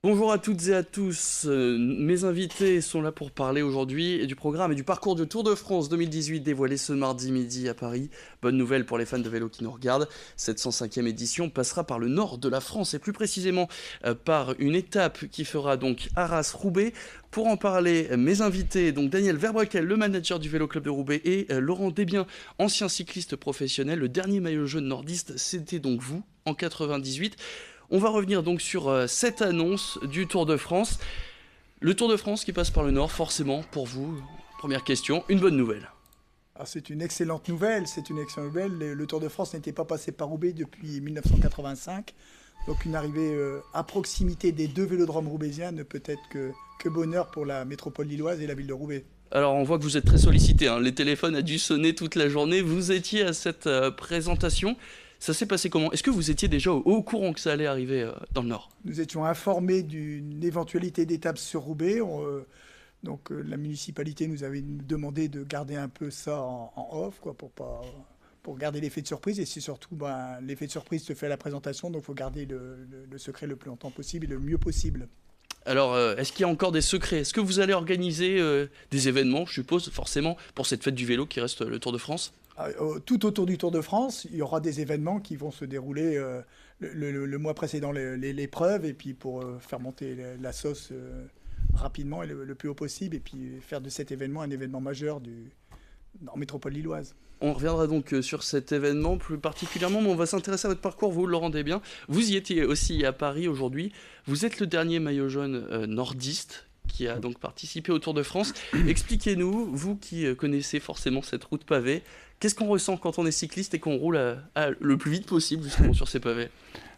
Bonjour à toutes et à tous, mes invités sont là pour parler aujourd'hui du programme et du parcours du Tour de France 2018 dévoilé ce mardi midi à Paris. Bonne nouvelle pour les fans de vélo qui nous regardent, cette 105e édition passera par le nord de la France et plus précisément par une étape qui fera donc Arras-Roubaix. Pour en parler, mes invités, donc Daniel Verbrequel, le manager du Vélo Club de Roubaix, et Laurent Desbiens, ancien cycliste professionnel. Le dernier maillot jaune nordiste, c'était donc vous, en 98. On va revenir donc sur cette annonce du Tour de France. Le Tour de France qui passe par le Nord, forcément, pour vous, première question, une bonne nouvelle. Ah, c'est une excellente nouvelle, c'est une excellente nouvelle. Le Tour de France n'était pas passé par Roubaix depuis 1985. Donc une arrivée à proximité des deux vélodromes roubaisiens ne peut être que bonheur pour la métropole lilloise et la ville de Roubaix. Alors on voit que vous êtes très sollicité, hein. Les téléphones ont dû sonner toute la journée, vous étiez à cette présentation. Ça s'est passé comment? Est-ce que vous étiez déjà au courant que ça allait arriver dans le Nord? Nous étions informés d'une éventualité d'étape sur Roubaix. La municipalité nous avait demandé de garder un peu ça en off, quoi, pour garder l'effet de surprise. Et c'est surtout l'effet de surprise se fait à la présentation, donc il faut garder le secret le plus longtemps possible et le mieux possible. Alors, est-ce qu'il y a encore des secrets? Est-ce que vous allez organiser des événements, je suppose, forcément, pour cette fête du vélo qui reste le Tour de France? Tout autour du Tour de France, il y aura des événements qui vont se dérouler le mois précédent l'épreuve, et puis pour faire monter la sauce rapidement et le plus haut possible, et puis faire de cet événement un événement majeur en métropole lilloise. On reviendra donc sur cet événement plus particulièrement, mais on va s'intéresser à votre parcours, vous le rendez bien. Vous y étiez aussi à Paris aujourd'hui. Vous êtes le dernier maillot jaune nordiste qui a donc participé au Tour de France. Expliquez-nous, vous qui connaissez forcément cette route pavée, qu'est-ce qu'on ressent quand on est cycliste et qu'on roule le plus vite possible justement sur ces pavés?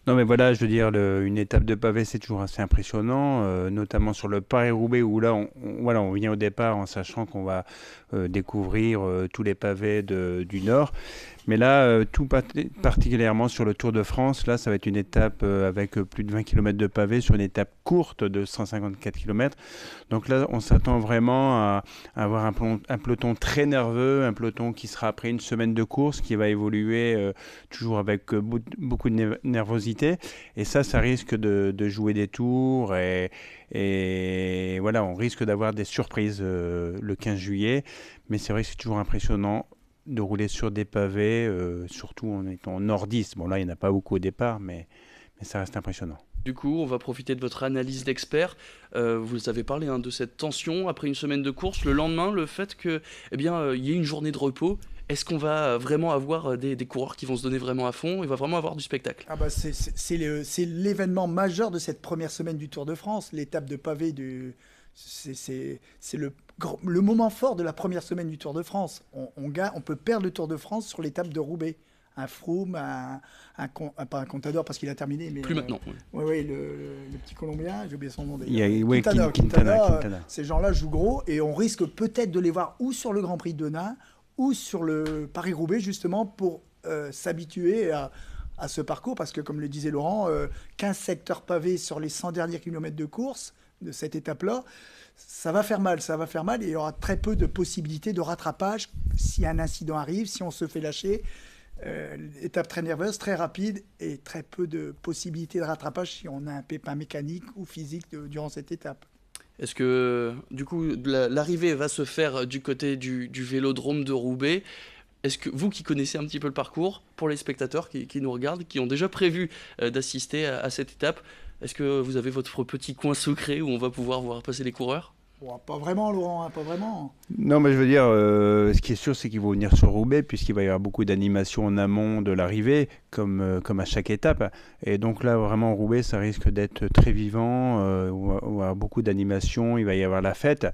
Non, mais voilà, je veux dire, une étape de pavé, c'est toujours assez impressionnant, notamment sur le Paris-Roubaix, où là, voilà, on vient au départ en sachant qu'on va découvrir tous les pavés du Nord. Mais là, particulièrement sur le Tour de France, là, ça va être une étape avec plus de 20 km de pavés sur une étape courte de 154 km. Donc là, on s'attend vraiment à avoir un peloton très nerveux, un peloton qui sera après une semaine de course, qui va évoluer toujours avec beaucoup de nervosité. Et ça risque de jouer des tours et voilà, on risque d'avoir des surprises le 15 juillet. Mais c'est vrai que c'est toujours impressionnant de rouler sur des pavés, surtout en étant nordiste. Bon, là, il n'y en a pas beaucoup au départ, mais ça reste impressionnant. Du coup, on va profiter de votre analyse d'expert. Vous avez parlé de cette tension après une semaine de course. Le lendemain, le fait qu'il y ait une journée de repos. Est-ce qu'on va vraiment avoir des coureurs qui vont se donner vraiment à fond? Il va vraiment avoir du spectacle? C'est l'événement majeur de cette première semaine du Tour de France, l'étape de pavé c'est le moment fort de la première semaine du Tour de France. On peut perdre le Tour de France sur l'étape de Roubaix. Un Froome, pas un Contador parce qu'il a terminé, mais plus maintenant. Oui, le petit Colombien, j'ai oublié son nom d'ailleurs. Quintana. Ces gens-là jouent gros et on risque peut-être de les voir ou sur le Grand Prix de Denain ou sur le Paris-Roubaix, justement pour s'habituer à ce parcours, parce que comme le disait Laurent, 15 secteurs pavés sur les 100 derniers kilomètres de course de cette étape-là, ça va faire mal, et il y aura très peu de possibilités de rattrapage si un incident arrive, si on se fait lâcher. Étape très nerveuse, très rapide, et très peu de possibilités de rattrapage si on a un pépin mécanique ou physique durant cette étape. Est-ce que, du coup, l'arrivée va se faire du côté du vélodrome de Roubaix? Est-ce que vous qui connaissez un petit peu le parcours, pour les spectateurs qui nous regardent, qui ont déjà prévu d'assister à cette étape, est-ce que vous avez votre petit coin secret où on va pouvoir voir passer les coureurs? Bon, pas vraiment, Laurent, pas vraiment. Non, mais je veux dire, ce qui est sûr, c'est qu'ils vont venir sur Roubaix, puisqu'il va y avoir beaucoup d'animations en amont de l'arrivée, comme à chaque étape. Et donc là, vraiment, Roubaix, ça risque d'être très vivant, il va y avoir beaucoup d'animations, il va y avoir la fête.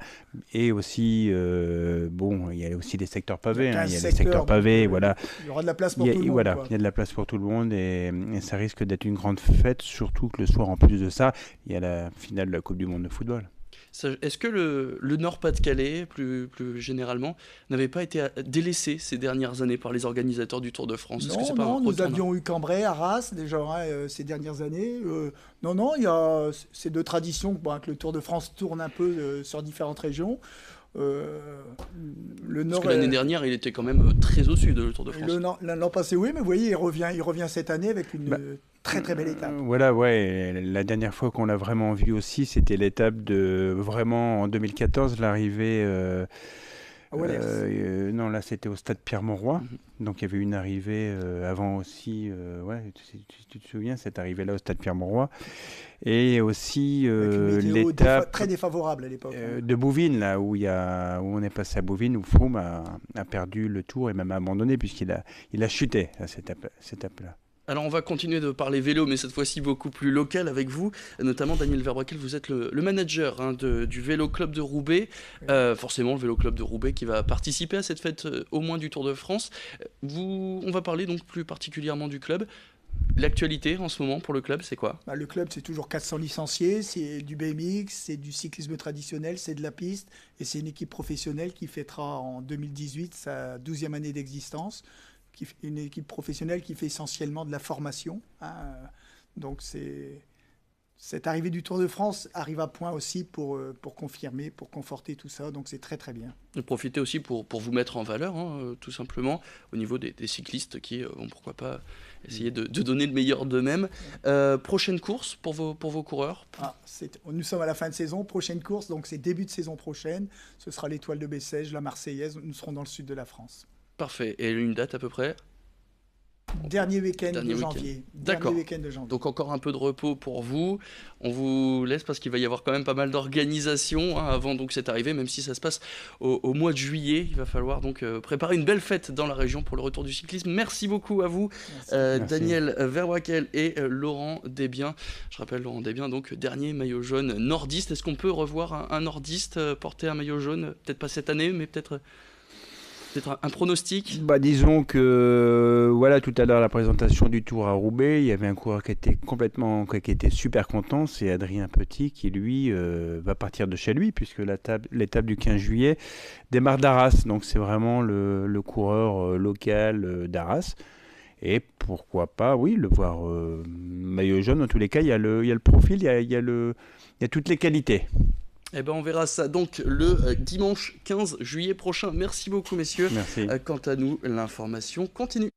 Et aussi, il y a aussi des secteurs pavés. Il y a des secteurs pavés, voilà. Il y aura de la place pour tout le monde. Voilà, il y a de la place pour tout le monde, et ça risque d'être une grande fête, surtout que le soir, en plus de ça, il y a la finale de la Coupe du Monde de football. Est-ce que le Nord-Pas-de-Calais, plus généralement, n'avait pas été délaissé ces dernières années par les organisateurs du Tour de France? Nous avions eu Cambrai, Arras, déjà ces dernières années. Il y a ces deux traditions que le Tour de France tourne un peu sur différentes régions. Parce que l'année dernière, il était quand même très au sud, le Tour de France. L'an passé, oui, mais vous voyez, il revient cette année avec Très très belle étape. Voilà, ouais. La dernière fois qu'on l'a vraiment vu aussi, c'était l'étape de vraiment en 2014, l'arrivée. À Wallers. Non, là c'était au stade Pierre-Mauroy. Mhm. Donc il y avait une arrivée avant aussi. Ouais, si tu te souviens, cette arrivée-là au stade Pierre-Mauroy. Et aussi Avec une météo l'étape très défavorable à l'époque. de Bouvines, là où où on est passé à Bouvines, où Froome a perdu le tour et même abandonné puisqu'il a chuté à cette étape-là. Alors on va continuer de parler vélo, mais cette fois-ci beaucoup plus local avec vous, notamment Daniel Verbraekel, vous êtes le manager du Vélo Club de Roubaix, forcément le Vélo Club de Roubaix qui va participer à cette fête au moins du Tour de France. On va parler donc plus particulièrement du club. L'actualité en ce moment pour le club, c'est quoi ? Le club, c'est toujours 400 licenciés, c'est du BMX, c'est du cyclisme traditionnel, c'est de la piste, et c'est une équipe professionnelle qui fêtera en 2018 sa 12e année d'existence. Une équipe professionnelle qui fait essentiellement de la formation. Donc cette arrivée du Tour de France arrive à point aussi pour confirmer, pour conforter tout ça. Donc c'est très très bien. Et profitez aussi pour vous mettre en valeur, tout simplement, au niveau des cyclistes qui vont pourquoi pas essayer de donner le meilleur d'eux-mêmes. Prochaine course pour vos coureurs ? Nous sommes à la fin de saison. Prochaine course, donc c'est début de saison prochaine. Ce sera l'Étoile de Bessèges, la Marseillaise. Nous serons dans le sud de la France. Parfait. Et une date à peu près ? Dernier week-end de janvier. D'accord. Donc encore un peu de repos pour vous. On vous laisse parce qu'il va y avoir quand même pas mal d'organisation avant donc cette arrivée, même si ça se passe au mois de juillet. Il va falloir donc préparer une belle fête dans la région pour le retour du cyclisme. Merci beaucoup à vous, Daniel Verbraekel et Laurent Desbiens. Je rappelle Laurent Desbiens, donc dernier maillot jaune nordiste. Est-ce qu'on peut revoir un nordiste porter un maillot jaune ? Peut-être pas cette année, mais peut-être un pronostic ? Disons que voilà, tout à l'heure la présentation du Tour à Roubaix, il y avait un coureur qui était super content, c'est Adrien Petit qui lui va partir de chez lui puisque l'étape du 15 juillet démarre d'Arras, donc c'est vraiment le coureur local d'Arras. Et pourquoi pas, oui, le voir maillot jaune. En tous les cas, il y a le profil, il y a toutes les qualités. Eh ben on verra ça donc le dimanche 15 juillet prochain. Merci beaucoup messieurs. Merci. Quant à nous, l'information continue.